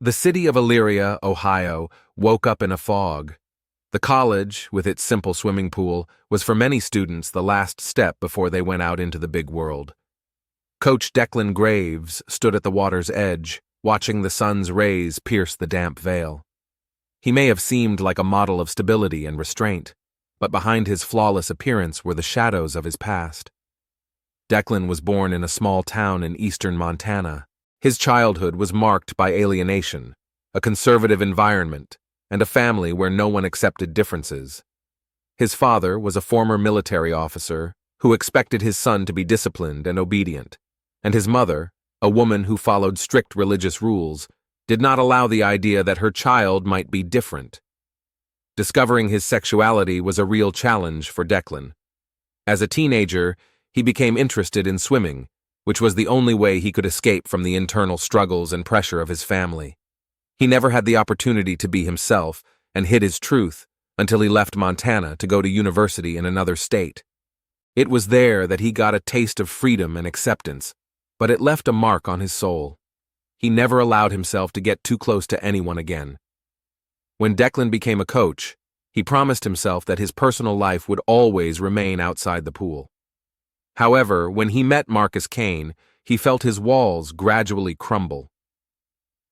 The city of Elyria, Ohio, woke up in a fog. The college, with its simple swimming pool, was for many students the last step before they went out into the big world. Coach Declan Graves stood at the water's edge, watching the sun's rays pierce the damp veil. He may have seemed like a model of stability and restraint, but behind his flawless appearance were the shadows of his past. Declan was born in a small town in eastern Montana. His childhood was marked by alienation, a conservative environment, and a family where no one accepted differences. His father was a former military officer who expected his son to be disciplined and obedient, and his mother, a woman who followed strict religious rules, did not allow the idea that her child might be different. Discovering his sexuality was a real challenge for Declan. As a teenager, he became interested in swimming, which was the only way he could escape from the internal struggles and pressure of his family. He never had the opportunity to be himself and hid his truth until he left Montana to go to university in another state. It was there that he got a taste of freedom and acceptance, but it left a mark on his soul. He never allowed himself to get too close to anyone again. When Declan became a coach, he promised himself that his personal life would always remain outside the pool. However, when he met Marcus Kane, he felt his walls gradually crumble.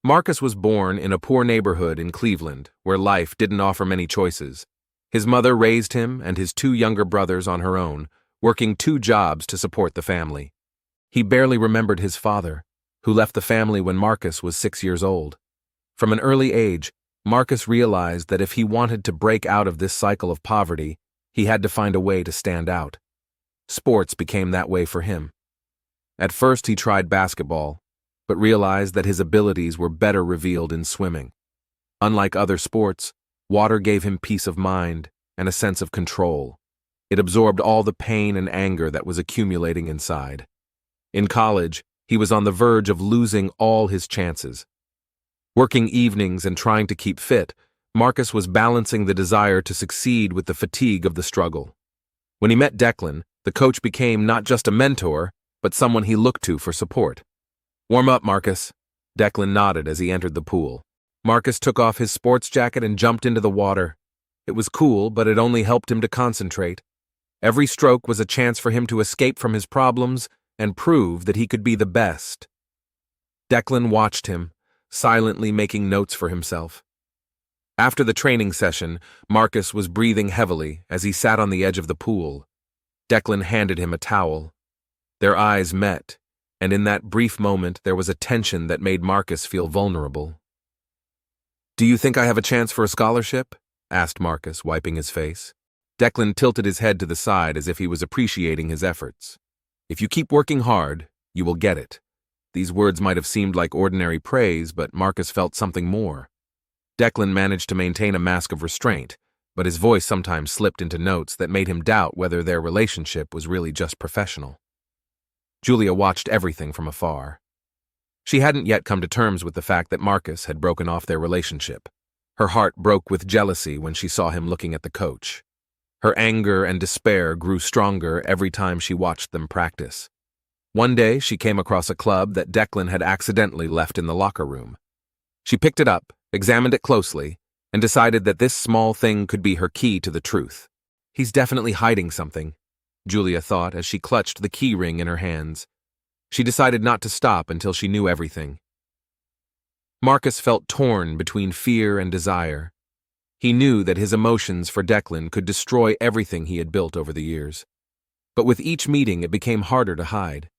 Marcus was born in a poor neighborhood in Cleveland, where life didn't offer many choices. His mother raised him and his two younger brothers on her own, working 2 jobs to support the family. He barely remembered his father, who left the family when Marcus was 6 years old. From an early age, Marcus realized that if he wanted to break out of this cycle of poverty, he had to find a way to stand out. Sports became that way for him. At first he tried basketball, but realized that his abilities were better revealed in swimming. Unlike other sports, water gave him peace of mind and a sense of control. It absorbed all the pain and anger that was accumulating inside. In college, he was on the verge of losing all his chances. Working evenings and trying to keep fit, Marcus was balancing the desire to succeed with the fatigue of the struggle. When he met Declan, the coach became not just a mentor, but someone he looked to for support. "Warm up, Marcus." Declan nodded as he entered the pool. Marcus took off his sports jacket and jumped into the water. It was cool, but it only helped him to concentrate. Every stroke was a chance for him to escape from his problems and prove that he could be the best. Declan watched him, silently making notes for himself. After the training session, Marcus was breathing heavily as he sat on the edge of the pool. Declan handed him a towel. Their eyes met, and in that brief moment there was a tension that made Marcus feel vulnerable. "Do you think I have a chance for a scholarship?" asked Marcus, wiping his face. Declan tilted his head to the side as if he was appreciating his efforts. "If you keep working hard, you will get it." These words might have seemed like ordinary praise, but Marcus felt something more. Declan managed to maintain a mask of restraint, but his voice sometimes slipped into notes that made him doubt whether their relationship was really just professional. Julia watched everything from afar. She hadn't yet come to terms with the fact that Marcus had broken off their relationship. Her heart broke with jealousy when she saw him looking at the coach. Her anger and despair grew stronger every time she watched them practice. One day, she came across a club that Declan had accidentally left in the locker room. She picked it up, examined it closely, and decided that this small thing could be her key to the truth. "He's definitely hiding something," Julia thought as she clutched the key ring in her hands. She decided not to stop until she knew everything. Marcus felt torn between fear and desire. He knew that his emotions for Declan could destroy everything he had built over the years. But with each meeting, it became harder to hide.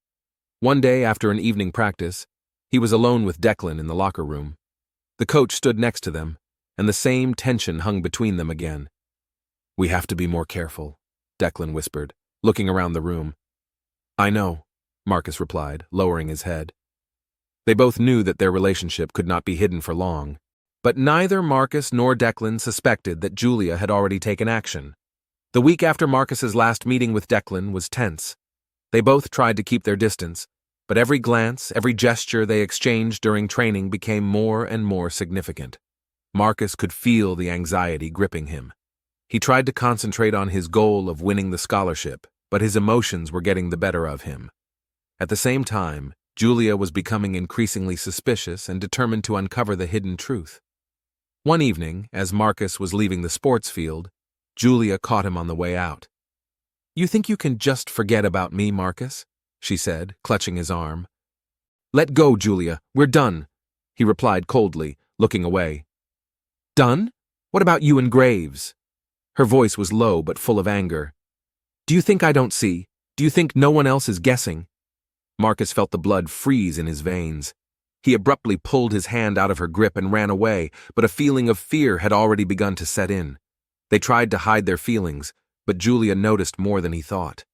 One day, after an evening practice, he was alone with Declan in the locker room. The coach stood next to them, and the same tension hung between them again. "We have to be more careful," Declan whispered, looking around the room. "I know," Marcus replied, lowering his head. They both knew that their relationship could not be hidden for long. But neither Marcus nor Declan suspected that Julia had already taken action. The week after Marcus's last meeting with Declan was tense. They both tried to keep their distance, but every glance, every gesture they exchanged during training became more and more significant. Marcus could feel the anxiety gripping him. He tried to concentrate on his goal of winning the scholarship, but his emotions were getting the better of him. At the same time, Julia was becoming increasingly suspicious and determined to uncover the hidden truth. One evening, as Marcus was leaving the sports field, Julia caught him on the way out. "You think you can just forget about me, Marcus?" she said, clutching his arm. "Let go, Julia. We're done," he replied coldly, looking away. "Done? What about you and Graves?" Her voice was low but full of anger. "Do you think I don't see? Do you think no one else is guessing?" Marcus felt the blood freeze in his veins. He abruptly pulled his hand out of her grip and ran away, but a feeling of fear had already begun to set in. They tried to hide their feelings, but Julia noticed more than he thought.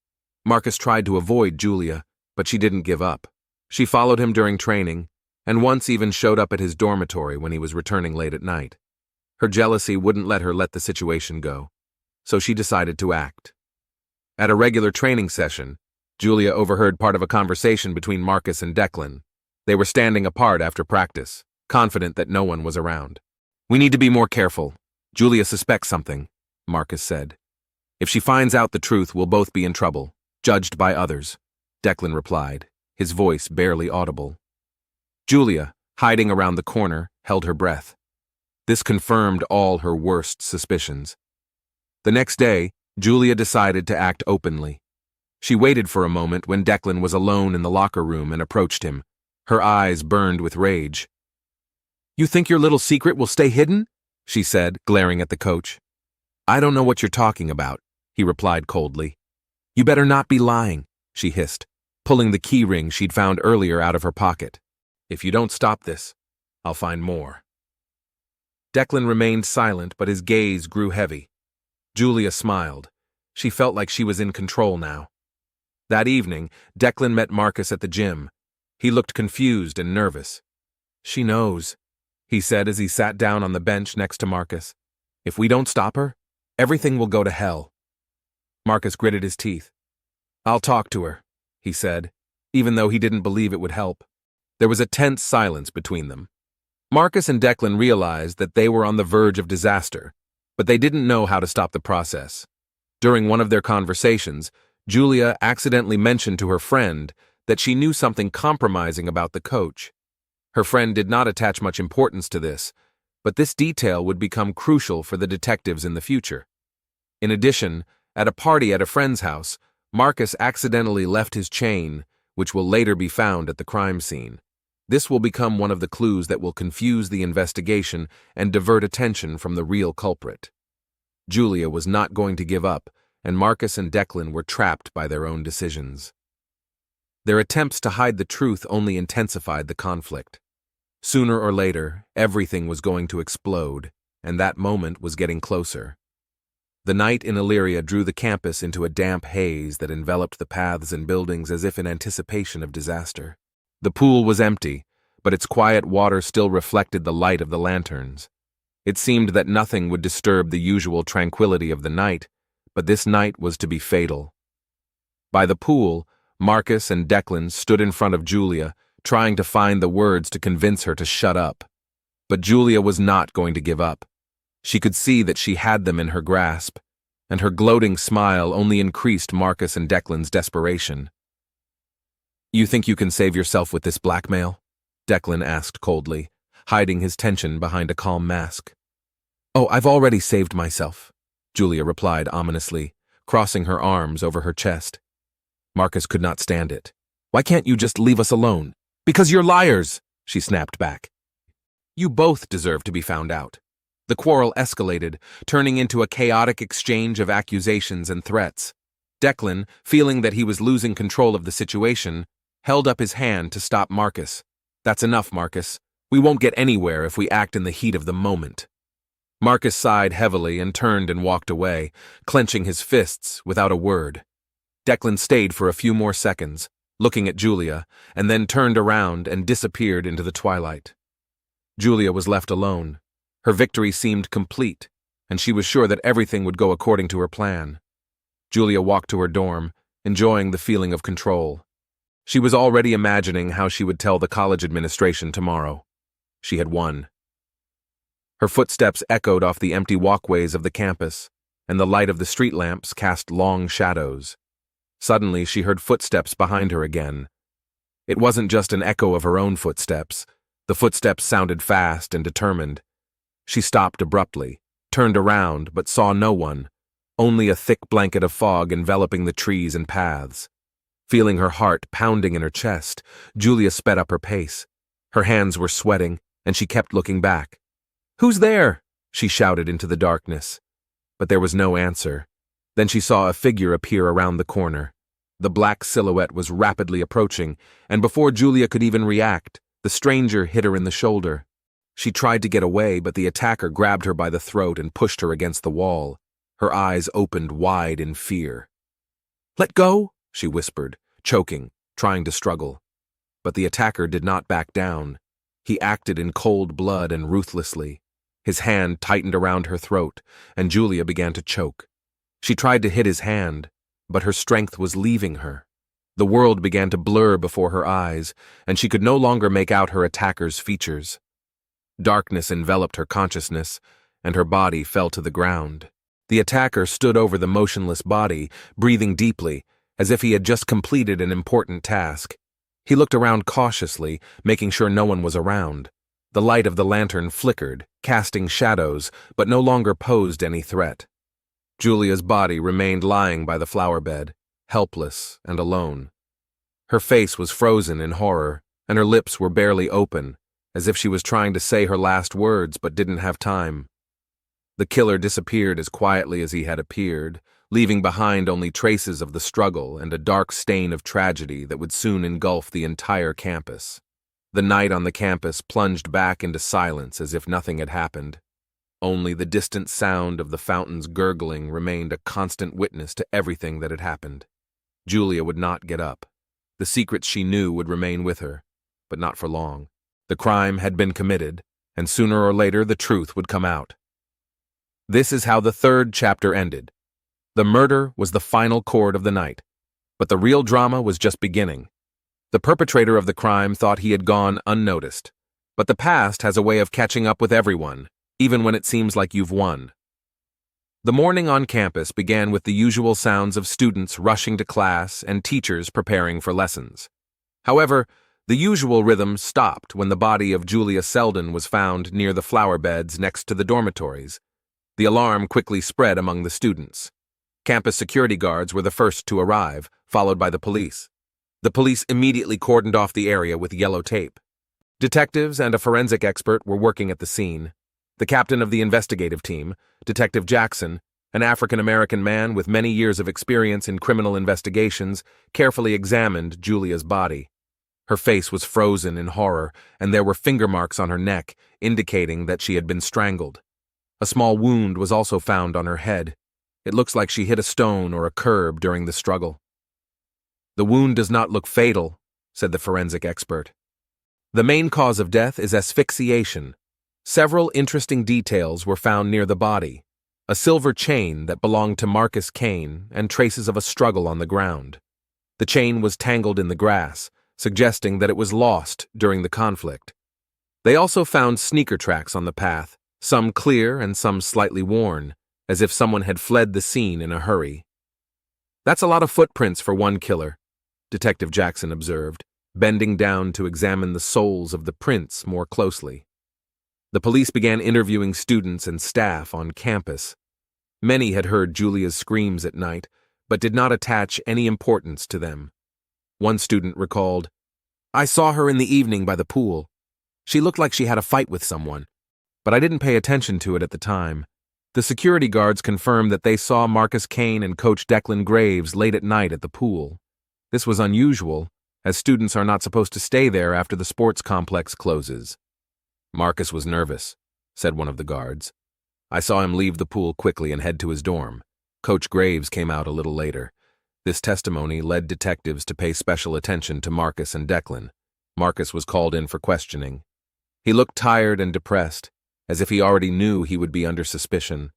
Marcus tried to avoid Julia, but she didn't give up. She followed him during training, and once even showed up at his dormitory when he was returning late at night. Her jealousy wouldn't let her let the situation go, so she decided to act. At a regular training session, Julia overheard part of a conversation between Marcus and Declan. They were standing apart after practice, confident that no one was around. "We need to be more careful. Julia suspects something," Marcus said. "If she finds out the truth, we'll both be in trouble, judged by others," Declan replied, his voice barely audible. Julia, hiding around the corner, held her breath. This confirmed all her worst suspicions. The next day, Julia decided to act openly. She waited for a moment when Declan was alone in the locker room and approached him. Her eyes burned with rage. "You think your little secret will stay hidden?" she said, glaring at the coach. "I don't know what you're talking about," he replied coldly. "You better not be lying," she hissed, pulling the key ring she'd found earlier out of her pocket. "If you don't stop this, I'll find more." Declan remained silent, but his gaze grew heavy. Julia smiled. She felt like she was in control now. That evening, Declan met Marcus at the gym. He looked confused and nervous. "She knows," he said as he sat down on the bench next to Marcus. "If we don't stop her, everything will go to hell." Marcus gritted his teeth. "I'll talk to her," he said, even though he didn't believe it would help. There was a tense silence between them. Marcus and Declan realized that they were on the verge of disaster, but they didn't know how to stop the process. During one of their conversations, Julia accidentally mentioned to her friend that she knew something compromising about the coach. Her friend did not attach much importance to this, but this detail would become crucial for the detectives in the future. In addition, at a party at a friend's house, Marcus accidentally left his chain, which will later be found at the crime scene. This will become one of the clues that will confuse the investigation and divert attention from the real culprit. Julia was not going to give up, and Marcus and Declan were trapped by their own decisions. Their attempts to hide the truth only intensified the conflict. Sooner or later, everything was going to explode, and that moment was getting closer. The night in Illyria drew the campus into a damp haze that enveloped the paths and buildings as if in anticipation of disaster. The pool was empty, but its quiet water still reflected the light of the lanterns. It seemed that nothing would disturb the usual tranquility of the night, but this night was to be fatal. By the pool, Marcus and Declan stood in front of Julia, trying to find the words to convince her to shut up. But Julia was not going to give up. She could see that she had them in her grasp, and her gloating smile only increased Marcus and Declan's desperation. "You think you can save yourself with this blackmail?" Declan asked coldly, hiding his tension behind a calm mask. "Oh, I've already saved myself," Julia replied ominously, crossing her arms over her chest. Marcus could not stand it. "Why can't you just leave us alone?" "Because you're liars," she snapped back. "You both deserve to be found out." The quarrel escalated, turning into a chaotic exchange of accusations and threats. Declan, feeling that he was losing control of the situation, held up his hand to stop Marcus. "That's enough, Marcus. We won't get anywhere if we act in the heat of the moment." Marcus sighed heavily and turned and walked away, clenching his fists without a word. Declan stayed for a few more seconds, looking at Julia, and then turned around and disappeared into the twilight. Julia was left alone. Her victory seemed complete, and she was sure that everything would go according to her plan. Julia walked to her dorm, enjoying the feeling of control. She was already imagining how she would tell the college administration tomorrow. She had won. Her footsteps echoed off the empty walkways of the campus, and the light of the street lamps cast long shadows. Suddenly, she heard footsteps behind her again. It wasn't just an echo of her own footsteps. The footsteps sounded fast and determined. She stopped abruptly, turned around, but saw no one, only a thick blanket of fog enveloping the trees and paths. Feeling her heart pounding in her chest, Julia sped up her pace. Her hands were sweating, and she kept looking back. "Who's there?" she shouted into the darkness. But there was no answer. Then she saw a figure appear around the corner. The black silhouette was rapidly approaching, and before Julia could even react, the stranger hit her in the shoulder. She tried to get away, but the attacker grabbed her by the throat and pushed her against the wall. Her eyes opened wide in fear. "Let go," she whispered, choking, trying to struggle. But the attacker did not back down. He acted in cold blood and ruthlessly. His hand tightened around her throat, and Julia began to choke. She tried to hit his hand, but her strength was leaving her. The world began to blur before her eyes, and she could no longer make out her attacker's features. Darkness enveloped her consciousness, and her body fell to the ground. The attacker stood over the motionless body, breathing deeply, as if he had just completed an important task. He looked around cautiously, making sure no one was around. The light of the lantern flickered, casting shadows, but no longer posed any threat. Julia's body remained lying by the flower bed, helpless and alone. Her face was frozen in horror, and her lips were barely open, as if she was trying to say her last words but didn't have time. The killer disappeared as quietly as he had appeared, leaving behind only traces of the struggle and a dark stain of tragedy that would soon engulf the entire campus. The night on the campus plunged back into silence as if nothing had happened. Only the distant sound of the fountain's gurgling remained a constant witness to everything that had happened. Julia would not get up. The secrets she knew would remain with her, but not for long. The crime had been committed, and sooner or later the truth would come out. This is how the third chapter ended. The murder was the final chord of the night, but the real drama was just beginning. The perpetrator of the crime thought he had gone unnoticed, but the past has a way of catching up with everyone, even when it seems like you've won. The morning on campus began with the usual sounds of students rushing to class and teachers preparing for lessons. However, the usual rhythm stopped when the body of Julia Selden was found near the flower beds next to the dormitories. The alarm quickly spread among the students. Campus security guards were the first to arrive, followed by the police. The police immediately cordoned off the area with yellow tape. Detectives and a forensic expert were working at the scene. The captain of the investigative team, Detective Jackson, an African-American man with many years of experience in criminal investigations, carefully examined Julia's body. Her face was frozen in horror, and there were finger marks on her neck, indicating that she had been strangled. A small wound was also found on her head. It looks like she hit a stone or a curb during the struggle. "The wound does not look fatal," said the forensic expert. "The main cause of death is asphyxiation. Several interesting details were found near the body. A silver chain that belonged to Marcus Kane and traces of a struggle on the ground. The chain was tangled in the grass, suggesting that it was lost during the conflict. They also found sneaker tracks on the path, some clear and some slightly worn, as if someone had fled the scene in a hurry. "That's a lot of footprints for one killer," Detective Jackson observed, bending down to examine the soles of the prints more closely. The police began interviewing students and staff on campus. Many had heard Julia's screams at night, but did not attach any importance to them. One student recalled, "I saw her in the evening by the pool. She looked like she had a fight with someone, but I didn't pay attention to it at the time." The security guards confirmed that they saw Marcus Kane and Coach Declan Graves late at night at the pool. This was unusual, as students are not supposed to stay there after the sports complex closes. "Marcus was nervous," said one of the guards. "I saw him leave the pool quickly and head to his dorm. Coach Graves came out a little later." This testimony led detectives to pay special attention to Marcus and Declan. Marcus was called in for questioning. He looked tired and depressed, as if he already knew he would be under suspicion.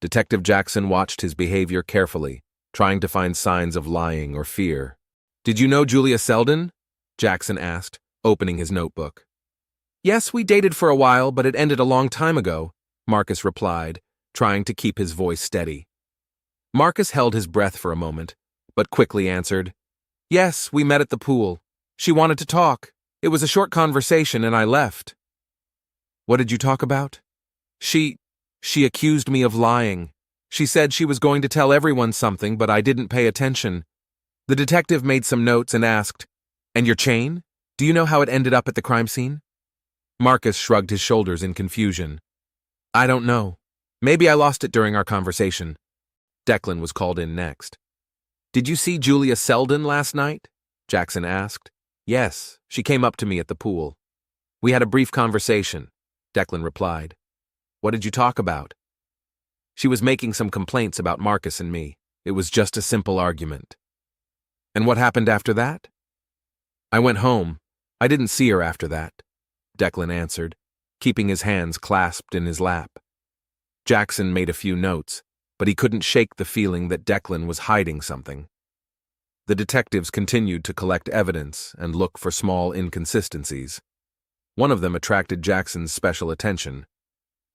Detective Jackson watched his behavior carefully, trying to find signs of lying or fear. "Did you know Julia Selden?" Jackson asked, opening his notebook. "Yes, we dated for a while, but it ended a long time ago," Marcus replied, trying to keep his voice steady. Marcus held his breath for a moment, but quickly answered, "Yes, we met at the pool. She wanted to talk. It was a short conversation and I left. What did you talk about? She accused me of lying. She said she was going to tell everyone something, but I didn't pay attention. The detective made some notes and asked, "And your chain? Do you know how it ended up at the crime scene?" Marcus shrugged his shoulders in confusion. "I don't know. Maybe I lost it during our conversation." Declan was called in next. "Did you see Julia Selden last night?" Jackson asked. "Yes, she came up to me at the pool. We had a brief conversation," Declan replied. "What did you talk about?" "She was making some complaints about Marcus and me. It was just a simple argument." "And what happened after that?" "I went home. I didn't see her after that," Declan answered, keeping his hands clasped in his lap. Jackson made a few notes, but he couldn't shake the feeling that Declan was hiding something. The detectives continued to collect evidence and look for small inconsistencies. One of them attracted Jackson's special attention.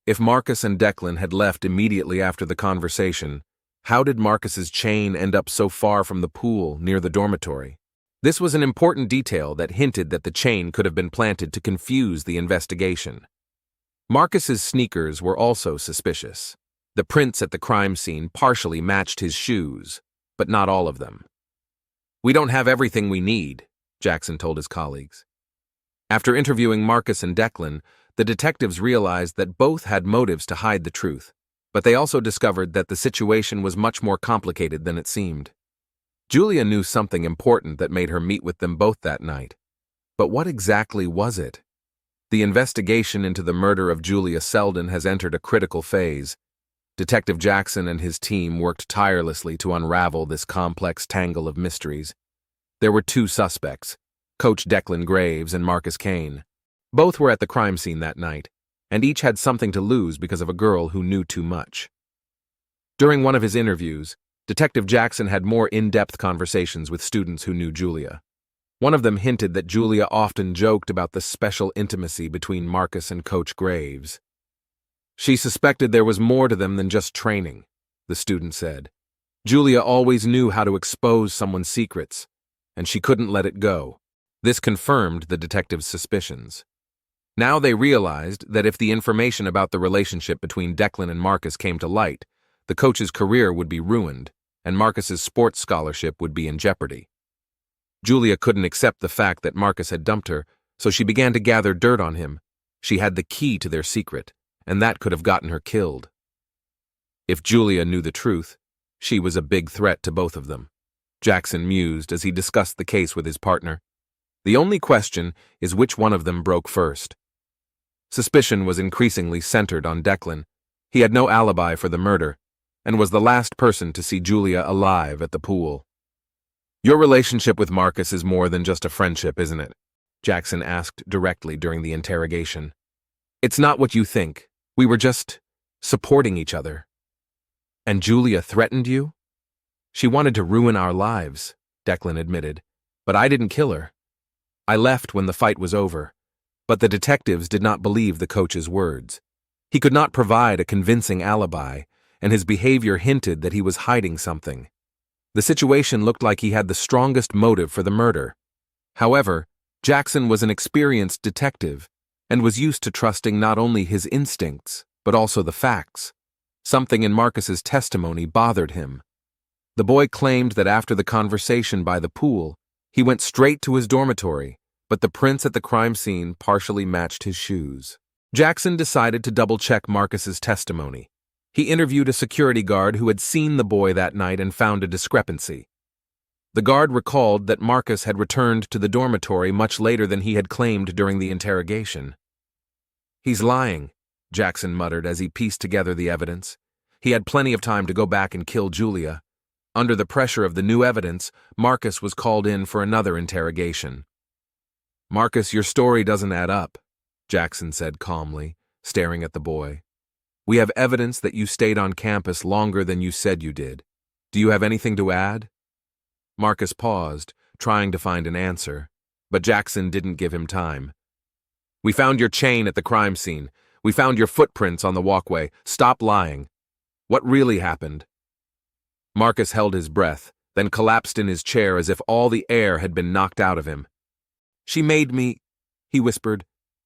If Marcus and Declan had left immediately after the conversation, how did Marcus's chain end up so far from the pool near the dormitory? This was an important detail that hinted that the chain could have been planted to confuse the investigation. Marcus's sneakers were also suspicious. The prints at the crime scene partially matched his shoes, but not all of them. "We don't have everything we need," Jackson told his colleagues. After interviewing Marcus and Declan, the detectives realized that both had motives to hide the truth, but they also discovered that the situation was much more complicated than it seemed. Julia knew something important that made her meet with them both that night. But what exactly was it? The investigation into the murder of Julia Selden has entered a critical phase. Detective Jackson and his team worked tirelessly to unravel this complex tangle of mysteries. There were two suspects, Coach Declan Graves and Marcus Kane. Both were at the crime scene that night, and each had something to lose because of a girl who knew too much. During one of his interviews, Detective Jackson had more in-depth conversations with students who knew Julia. One of them hinted that Julia often joked about the special intimacy between Marcus and Coach Graves. "She suspected there was more to them than just training," the student said. "Julia always knew how to expose someone's secrets, and she couldn't let it go." This confirmed the detective's suspicions. Now they realized that if the information about the relationship between Declan and Marcus came to light, the coach's career would be ruined, and Marcus's sports scholarship would be in jeopardy. Julia couldn't accept the fact that Marcus had dumped her, so she began to gather dirt on him. She had the key to their secret, and that could have gotten her killed. If Julia knew the truth, she was a big threat to both of them. Jackson mused as he discussed the case with his partner. The only question is which one of them broke first. Suspicion was increasingly centered on Declan. He had no alibi for the murder, and was the last person to see Julia alive at the pool. "Your relationship with Marcus is more than just a friendship, isn't it?" Jackson asked directly during the interrogation. "It's not what you think. We were just supporting each other." "And Julia threatened you?" "She wanted to ruin our lives," Declan admitted, "but I didn't kill her. I left when the fight was over." But the detectives did not believe the coach's words. He could not provide a convincing alibi, and his behavior hinted that he was hiding something. The situation looked like he had the strongest motive for the murder. However, Jackson was an experienced detective and was used to trusting not only his instincts, but also the facts. Something in Marcus's testimony bothered him. The boy claimed that after the conversation by the pool, he went straight to his dormitory, but the prints at the crime scene partially matched his shoes. Jackson decided to double-check Marcus's testimony. He interviewed a security guard who had seen the boy that night and found a discrepancy. The guard recalled that Marcus had returned to the dormitory much later than he had claimed during the interrogation. "He's lying," Jackson muttered as he pieced together the evidence. He had plenty of time to go back and kill Julia. Under the pressure of the new evidence, Marcus was called in for another interrogation. "Marcus, your story doesn't add up," Jackson said calmly, staring at the boy. "We have evidence that you stayed on campus longer than you said you did. Do you have anything to add?" Marcus paused, trying to find an answer, but Jackson didn't give him time. "We found your chain at the crime scene. We found your footprints on the walkway. Stop lying. What really happened?" Marcus held his breath, then collapsed in his chair as if all the air had been knocked out of him. "She made me," he whispered.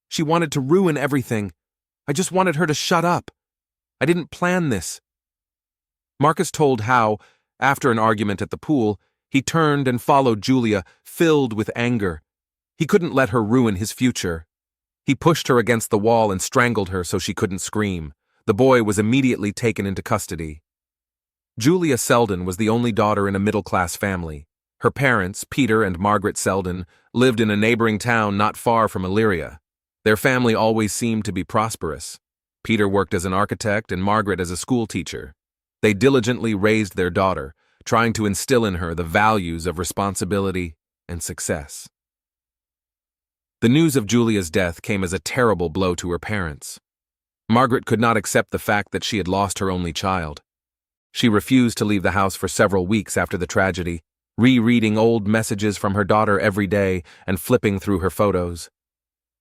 "She wanted to ruin everything. I just wanted her to shut up. I didn't plan this." Marcus told how, after an argument at the pool, he turned and followed Julia, filled with anger. He couldn't let her ruin his future. He pushed her against the wall and strangled her so she couldn't scream. The boy was immediately taken into custody. Julia Selden was the only daughter in a middle-class family. Her parents, Peter and Margaret Selden, lived in a neighboring town not far from Elyria. Their family always seemed to be prosperous. Peter worked as an architect and Margaret as a school teacher. They diligently raised their daughter, trying to instill in her the values of responsibility and success. The news of Julia's death came as a terrible blow to her parents. Margaret could not accept the fact that she had lost her only child. She refused to leave the house for several weeks after the tragedy, rereading old messages from her daughter every day and flipping through her photos.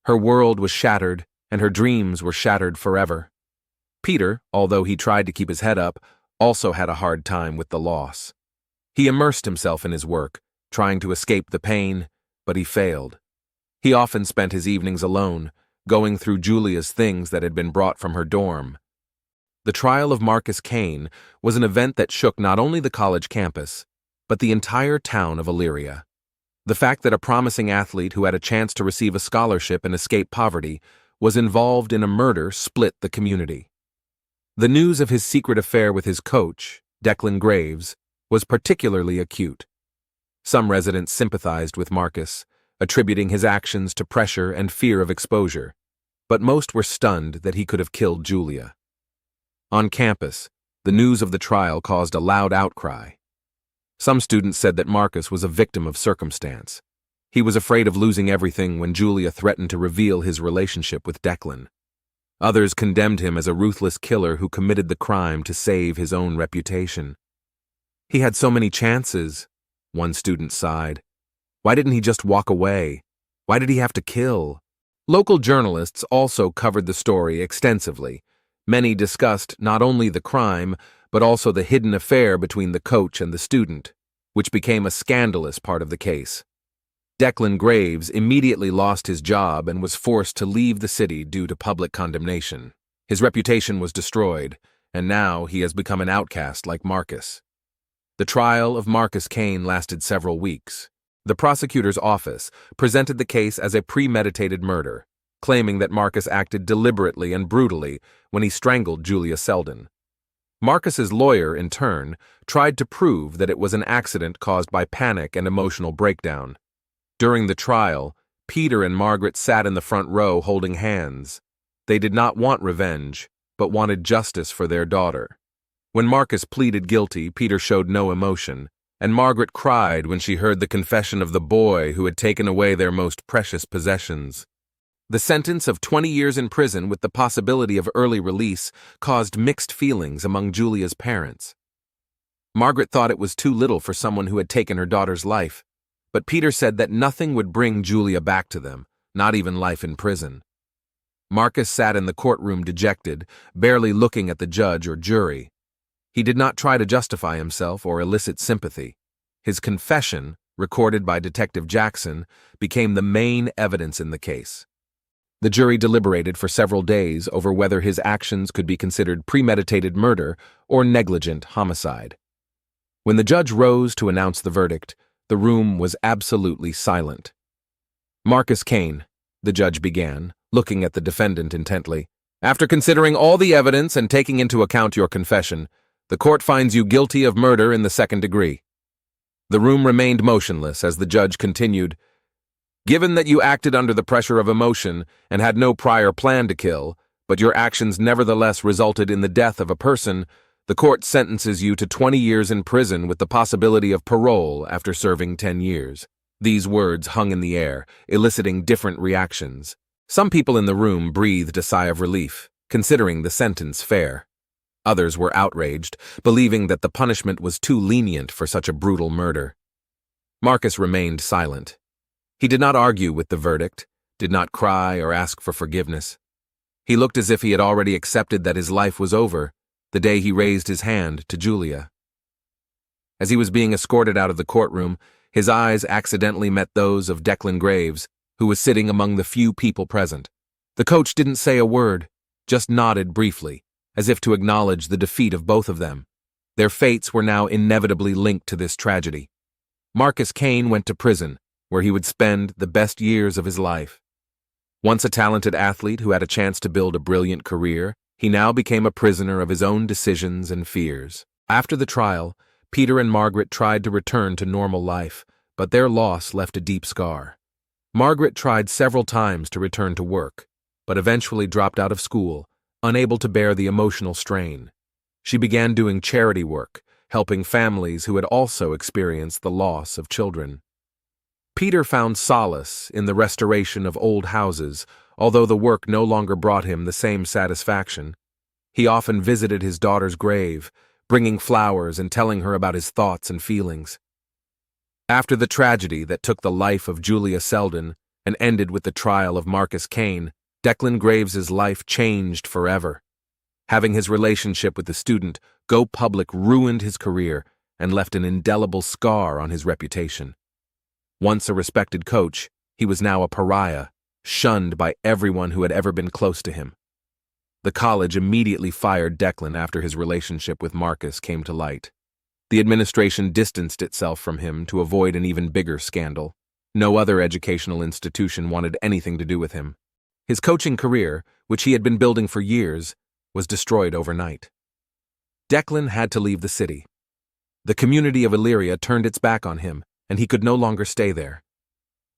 Her world was shattered, and her dreams were shattered forever. Peter, although he tried to keep his head up, also had a hard time with the loss. He immersed himself in his work, trying to escape the pain, but he failed. He often spent his evenings alone, going through Julia's things that had been brought from her dorm. The trial of Marcus Kane was an event that shook not only the college campus, but the entire town of Elyria. The fact that a promising athlete who had a chance to receive a scholarship and escape poverty was involved in a murder split the community. The news of his secret affair with his coach, Declan Graves, was particularly acute. Some residents sympathized with Marcus, attributing his actions to pressure and fear of exposure, but most were stunned that he could have killed Julia. On campus, the news of the trial caused a loud outcry. Some students said that Marcus was a victim of circumstance. He was afraid of losing everything when Julia threatened to reveal his relationship with Declan. Others condemned him as a ruthless killer who committed the crime to save his own reputation. "He had so many chances," one student sighed. "Why didn't he just walk away? Why did he have to kill?" Local journalists also covered the story extensively. Many discussed not only the crime, but also the hidden affair between the coach and the student, which became a scandalous part of the case. Declan Graves immediately lost his job and was forced to leave the city due to public condemnation. His reputation was destroyed, and now he has become an outcast like Marcus. The trial of Marcus Kane lasted several weeks. The prosecutor's office presented the case as a premeditated murder, claiming that Marcus acted deliberately and brutally when he strangled Julia Selden. Marcus's lawyer, in turn, tried to prove that it was an accident caused by panic and emotional breakdown. During the trial, Peter and Margaret sat in the front row holding hands. They did not want revenge, but wanted justice for their daughter. When Marcus pleaded guilty, Peter showed no emotion, and Margaret cried when she heard the confession of the boy who had taken away their most precious possessions. The sentence of 20 years in prison with the possibility of early release caused mixed feelings among Julia's parents. Margaret thought it was too little for someone who had taken her daughter's life, but Peter said that nothing would bring Julia back to them, not even life in prison. Marcus sat in the courtroom dejected, barely looking at the judge or jury. He did not try to justify himself or elicit sympathy. His confession, recorded by Detective Jackson, became the main evidence in the case. The jury deliberated for several days over whether his actions could be considered premeditated murder or negligent homicide. When the judge rose to announce the verdict, the room was absolutely silent. "Marcus Kane," the judge began, looking at the defendant intently, "after considering all the evidence and taking into account your confession, the court finds you guilty of murder in the second degree." The room remained motionless as the judge continued, "Given that you acted under the pressure of emotion and had no prior plan to kill, but your actions nevertheless resulted in the death of a person, the court sentences you to 20 years in prison with the possibility of parole after serving 10 years. These words hung in the air, eliciting different reactions. Some people in the room breathed a sigh of relief, considering the sentence fair. Others were outraged, believing that the punishment was too lenient for such a brutal murder. Marcus remained silent. He did not argue with the verdict, did not cry or ask for forgiveness. He looked as if he had already accepted that his life was over the day he raised his hand to Julia. As he was being escorted out of the courtroom, his eyes accidentally met those of Declan Graves, who was sitting among the few people present. The coach didn't say a word, just nodded briefly, as if to acknowledge the defeat of both of them. Their fates were now inevitably linked to this tragedy. Marcus Kane went to prison, where he would spend the best years of his life. Once a talented athlete who had a chance to build a brilliant career, he now became a prisoner of his own decisions and fears. After the trial, Peter and Margaret tried to return to normal life, but their loss left a deep scar. Margaret tried several times to return to work, but eventually dropped out of school, unable to bear the emotional strain. She began doing charity work, helping families who had also experienced the loss of children. Peter found solace in the restoration of old houses, although the work no longer brought him the same satisfaction. He often visited his daughter's grave, bringing flowers and telling her about his thoughts and feelings. After the tragedy that took the life of Julia Selden and ended with the trial of Marcus Kane, Declan Graves's life changed forever. Having his relationship with the student go public ruined his career and left an indelible scar on his reputation. Once a respected coach, he was now a pariah, shunned by everyone who had ever been close to him. The college immediately fired Declan after his relationship with Marcus came to light. The administration distanced itself from him to avoid an even bigger scandal. No other educational institution wanted anything to do with him. His coaching career, which he had been building for years, was destroyed overnight. Declan had to leave the city. The community of Illyria turned its back on him, and he could no longer stay there.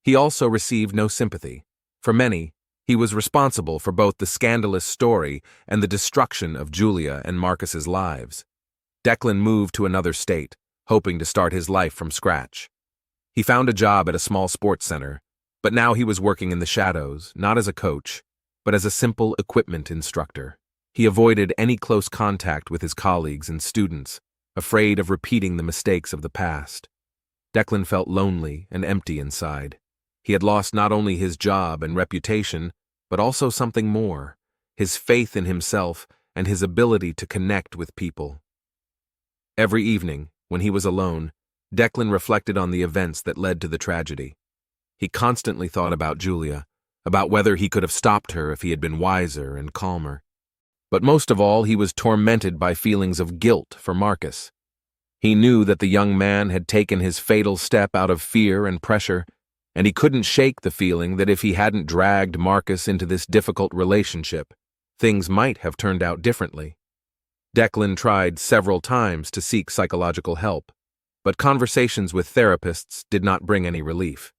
He also received no sympathy. For many, he was responsible for both the scandalous story and the destruction of Julia and Marcus's lives. Declan moved to another state, hoping to start his life from scratch. He found a job at a small sports center, but now he was working in the shadows, not as a coach, but as a simple equipment instructor. He avoided any close contact with his colleagues and students, afraid of repeating the mistakes of the past. Declan felt lonely and empty inside. He had lost not only his job and reputation, but also something more, his faith in himself and his ability to connect with people. Every evening, when he was alone, Declan reflected on the events that led to the tragedy. He constantly thought about Julia, about whether he could have stopped her if he had been wiser and calmer. But most of all, he was tormented by feelings of guilt for Marcus. He knew that the young man had taken his fatal step out of fear and pressure, and he couldn't shake the feeling that if he hadn't dragged Marcus into this difficult relationship, things might have turned out differently. Declan tried several times to seek psychological help, but conversations with therapists did not bring any relief.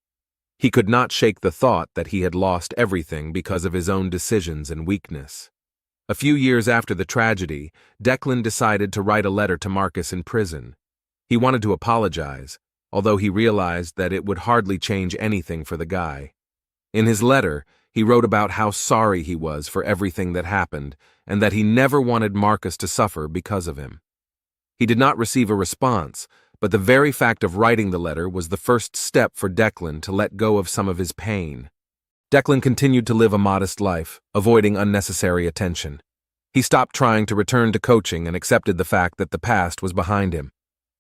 He could not shake the thought that he had lost everything because of his own decisions and weakness. A few years after the tragedy, Declan decided to write a letter to Marcus in prison. He wanted to apologize, although he realized that it would hardly change anything for the guy. In his letter, he wrote about how sorry he was for everything that happened and that he never wanted Marcus to suffer because of him. He did not receive a response, but the very fact of writing the letter was the first step for Declan to let go of some of his pain. Declan continued to live a modest life, avoiding unnecessary attention. He stopped trying to return to coaching and accepted the fact that the past was behind him.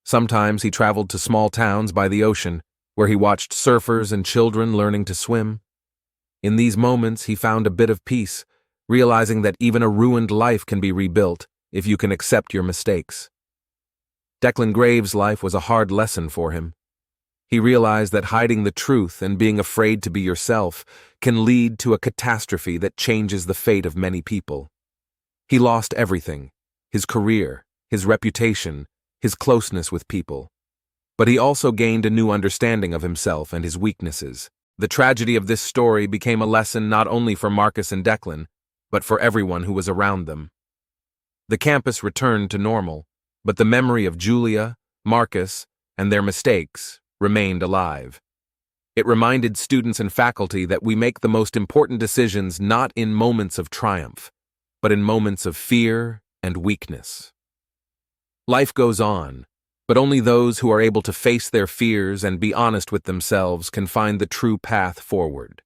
Sometimes he traveled to small towns by the ocean, where he watched surfers and children learning to swim. In these moments, he found a bit of peace, realizing that even a ruined life can be rebuilt if you can accept your mistakes. Declan Graves' life was a hard lesson for him. He realized that hiding the truth and being afraid to be yourself can lead to a catastrophe that changes the fate of many people. He lost everything: his career, his reputation, his closeness with people. But he also gained a new understanding of himself and his weaknesses. The tragedy of this story became a lesson not only for Marcus and Declan, but for everyone who was around them. The campus returned to normal, but the memory of Julia, Marcus, and their mistakes remained alive. It reminded students and faculty that we make the most important decisions not in moments of triumph, but in moments of fear and weakness. Life goes on, but only those who are able to face their fears and be honest with themselves can find the true path forward.